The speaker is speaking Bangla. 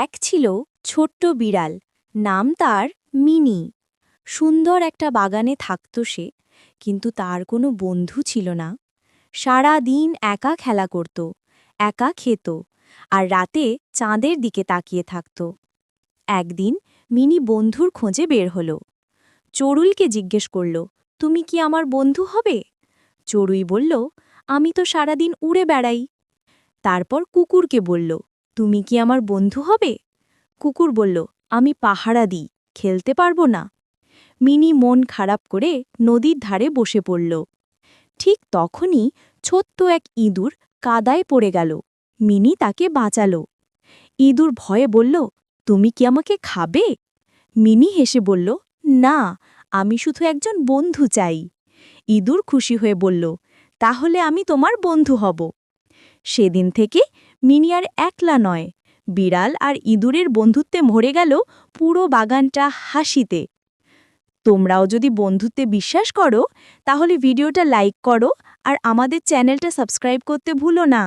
এক ছিল ছোট্ট বিড়াল, নাম তার মিনি। সুন্দর একটা বাগানে থাকত সে, কিন্তু তার কোনো বন্ধু ছিল না। সারা দিন একা খেলা করত, একা খেত, আর রাতে চাঁদের দিকে তাকিয়ে থাকত। একদিন মিনি বন্ধুর খোঁজে বের হল। চড়ুইকে জিজ্ঞেস করল, তুমি কি আমার বন্ধু হবে? চড়ুই বলল, আমি তো সারাদিন উড়ে বেড়াই। তারপর কুকুরকে বলল, তুমি কি আমার বন্ধু হবে? কুকুর বলল, আমি পাহারা দিই, খেলতে পারবো না। মিনি মন খারাপ করে নদীর ধারে বসে পড়ল। ঠিক তখনই ছোট্ট এক ইঁদুর কাদায় পড়ে গেল। মিনি তাকে বাঁচালো। ইঁদুর ভয়ে বলল, তুমি কি আমাকে খাবে? মিনি হেসে বলল, না, আমি শুধু একজন বন্ধু চাই। ইঁদুর খুশি হয়ে বলল, তাহলে আমি তোমার বন্ধু হব। সেদিন থেকে মিনি আর একলা নয়, বিড়াল আর ইঁদুরের বন্ধুত্বে ভরে গেল পুরো বাগানটা হাসিতে। তোমরাও যদি বন্ধুত্বে বিশ্বাস করো, তাহলে ভিডিওটা লাইক করো আর আমাদের চ্যানেলটা সাবস্ক্রাইব করতে ভুলো না।